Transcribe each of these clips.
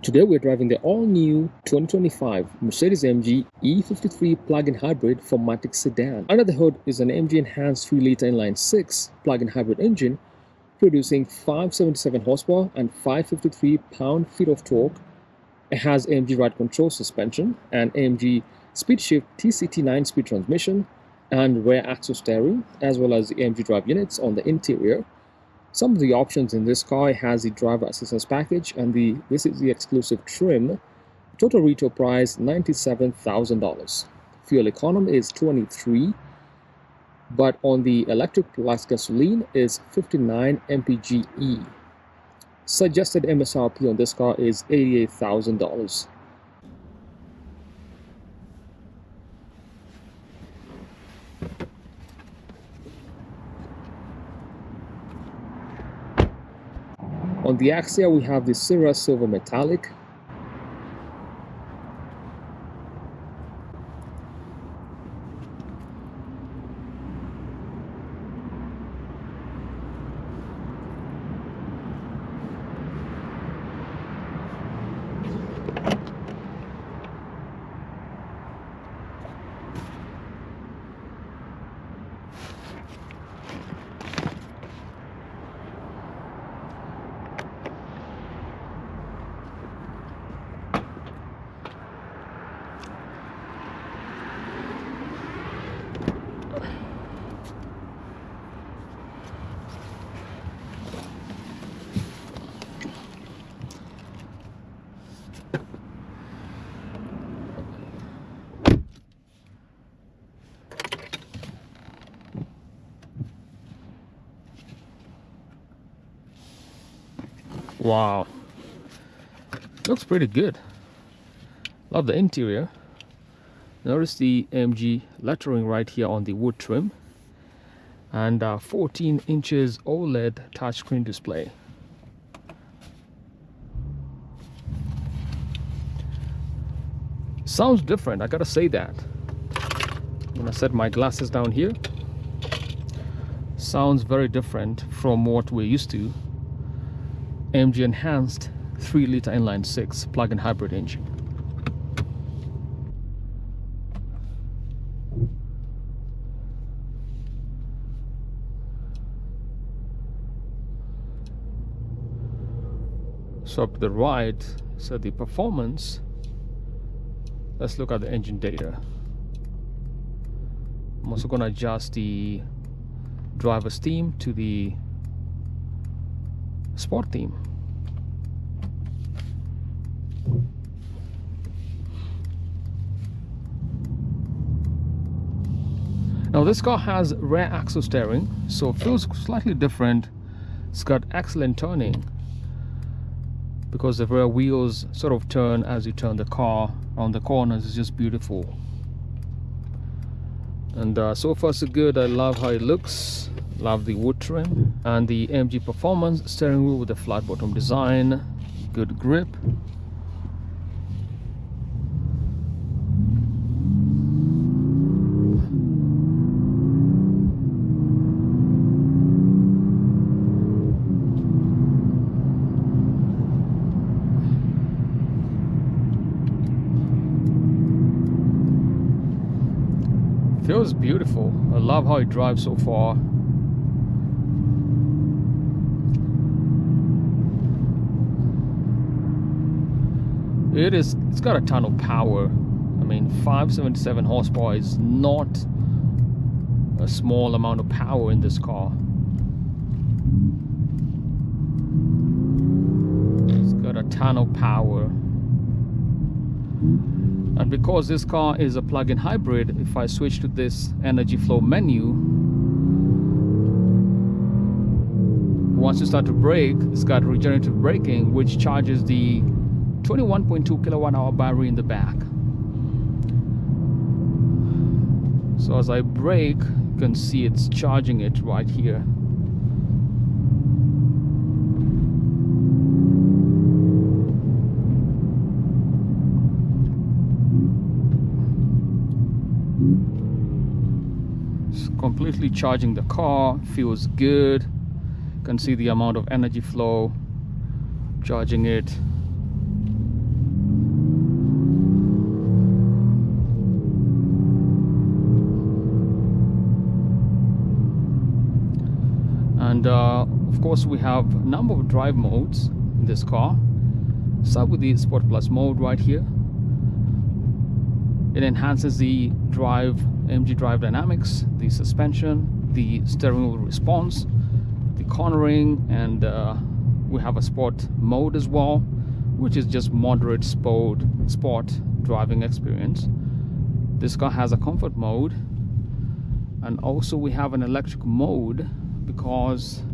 Today we're driving the all-new 2025 Mercedes-AMG E53 plug-in hybrid 4matic Sedan. Under the hood is an AMG enhanced 3-liter inline-6 plug-in hybrid engine producing 577 horsepower and 553 pound-feet of torque. It has AMG ride control suspension and AMG speed shift TCT 9-speed transmission and rear axle steering, as well as the AMG drive units on the interior. Some of the options in this car: it has the driver assistance package, and this is the exclusive trim. Total retail price $97,000. Fuel economy is 23, but on the electric plus gasoline is 59 MPG E. Suggested MSRP on this car is $88,000. On the axle, we have the Syrah Silver Metallic. Wow, looks pretty good. Love the interior. Notice the AMG lettering right here on the wood trim, and 14 inches OLED touchscreen display. Sounds different, I gotta say that. I'm gonna set my glasses down here. Sounds very different from what we're used to. AMG enhanced 3-liter inline-6 plug-in hybrid engine. So up to the right, so the performance. Let's look at the engine data. I'm also going to adjust the driver's theme to the sport theme. Now this car has rear axle steering, so it feels slightly different. It's got excellent turning because the rear wheels sort of turn as you turn the car around the corners. It's just beautiful. And so far so good. I love how it looks. Love the wood trim and the AMG performance steering wheel with the flat bottom design. Good grip. Feels beautiful. I love how it drives so far. It's got a ton of power. I mean, 577 horsepower is not a small amount of power in this car. It's got a ton of power. And because this car is a plug-in hybrid, if I switch to this energy flow menu, once you start to brake, it's got regenerative braking, which charges the 21.2 kilowatt-hour battery in the back. So as I brake, you can see it's charging it right here. It's completely charging the car. Feels good. You can see the amount of energy flow charging it. And of course we have a number of drive modes in this car. Start with the Sport Plus mode right here. It enhances the AMG drive dynamics, the suspension, the steering wheel response, the cornering, and we have a sport mode as well, which is just moderate sport driving experience. This car has a comfort mode, and also we have an electric mode, because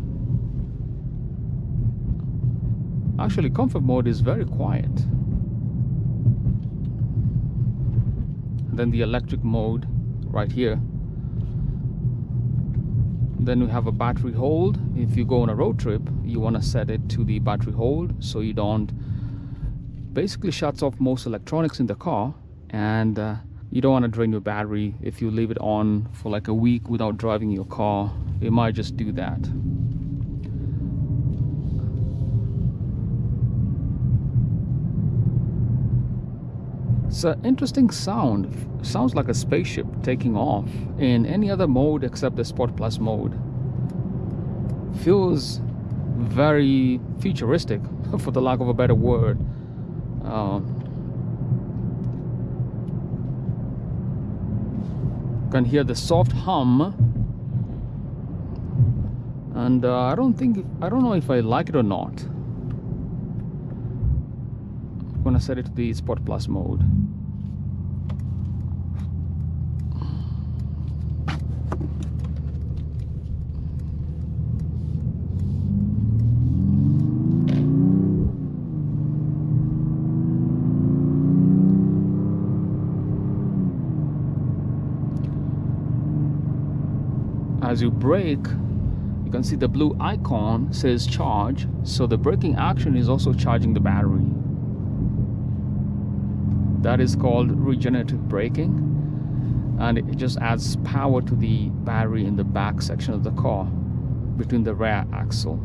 actually comfort mode is very quiet. And then the electric mode right here. Then we have a battery hold. If you go on a road trip, you want to set it to the battery hold so you don't basically shuts off most electronics in the car, and you don't want to drain your battery. If you leave it on for like a week without driving your car, it might just do that. It's an interesting sound. Sounds like a spaceship taking off in any other mode except the Sport Plus mode. Feels very futuristic, for the lack of a better word. Can hear the soft hum, and I don't know if I like it or not. I'm gonna set it to the Sport Plus mode. As you brake, you can see the blue icon says charge, so the braking action is also charging the battery. That is called regenerative braking, and it just adds power to the battery in the back section of the car between the rear axle.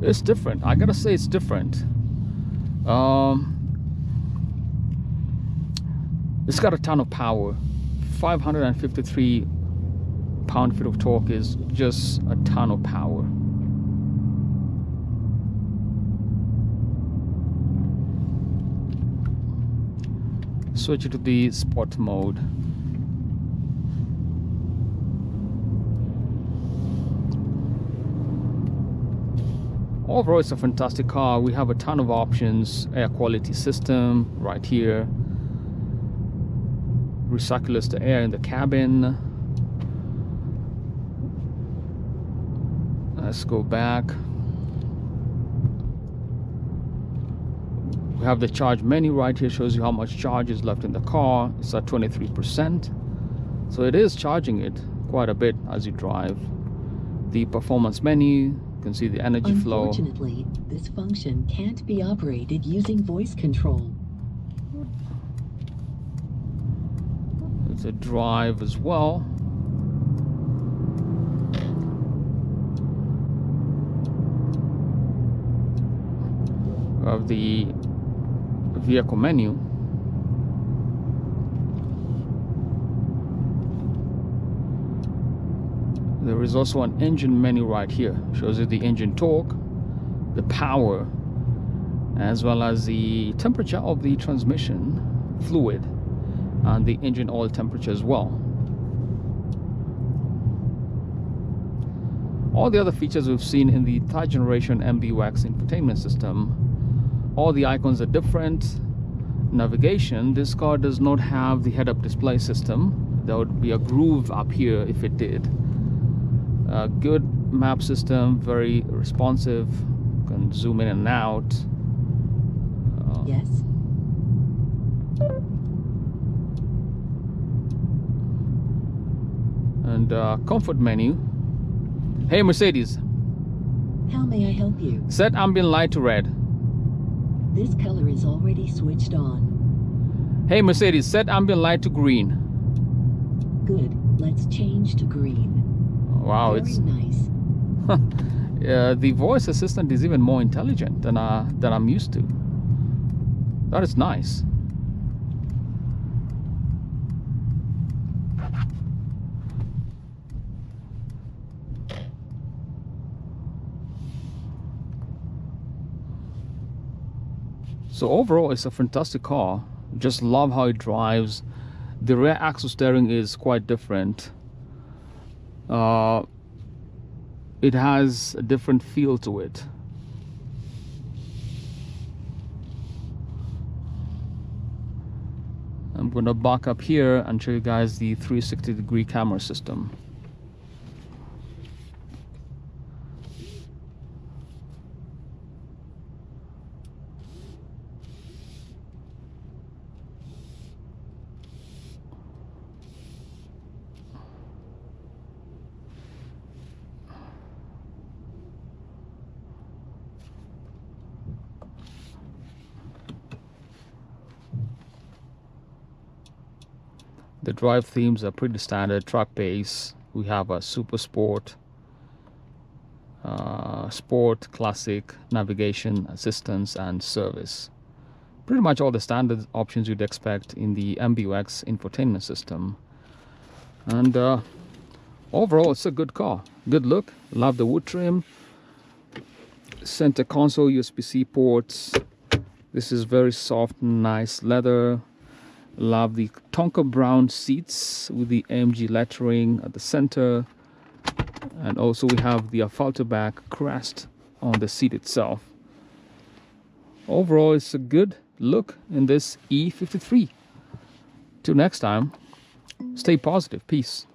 It's different. I gotta say, it's different. It's got a ton of power. 553 pound-feet of torque is just a ton of power. Switch it to the sport mode. Overall, it's a fantastic car. We have a ton of options. Air quality system right here. Recirculates the air in the cabin. Let's go back. We have the charge menu right here. Shows you how much charge is left in the car. It's at 23%. So it is charging it quite a bit as you drive. The performance menu. You can see the energy flow. Unfortunately, this function can't be operated using voice control. It's a drive as well. Of the vehicle menu. There is also an engine menu right here. Shows you the engine torque, the power, as well as the temperature of the transmission fluid and the engine oil temperature as well. All the other features we've seen in the third generation MBUX infotainment system. All the icons are different. Navigation, this car does not have the head-up display system. There would be a groove up here if it did. Good map system, very responsive. You can zoom in and out. Yes. And comfort menu. Hey Mercedes. How may I help you? Set ambient light to red. This color is already switched on. Hey Mercedes, set ambient light to green. Good. Let's change to green. Wow, Very nice. The voice assistant is even more intelligent than I'm used to. That is nice. So overall, it's a fantastic car. Just love how it drives. The rear axle steering is quite different. It has a different feel to it. I'm going to back up here and show you guys the 360-degree camera system. The drive themes are pretty standard. Track pace, we have a super sport, sport, classic, navigation, assistance, and service. Pretty much all the standard options you'd expect in the MBUX infotainment system. And overall, it's a good car. Good look. Love the wood trim. Center console USB-C ports. This is very soft, nice leather. Love the Tonka brown seats with the AMG lettering at the center, and also we have the Affalterback crest on the seat itself. Overall, it's a good look in this E53. Till next time, stay positive. Peace.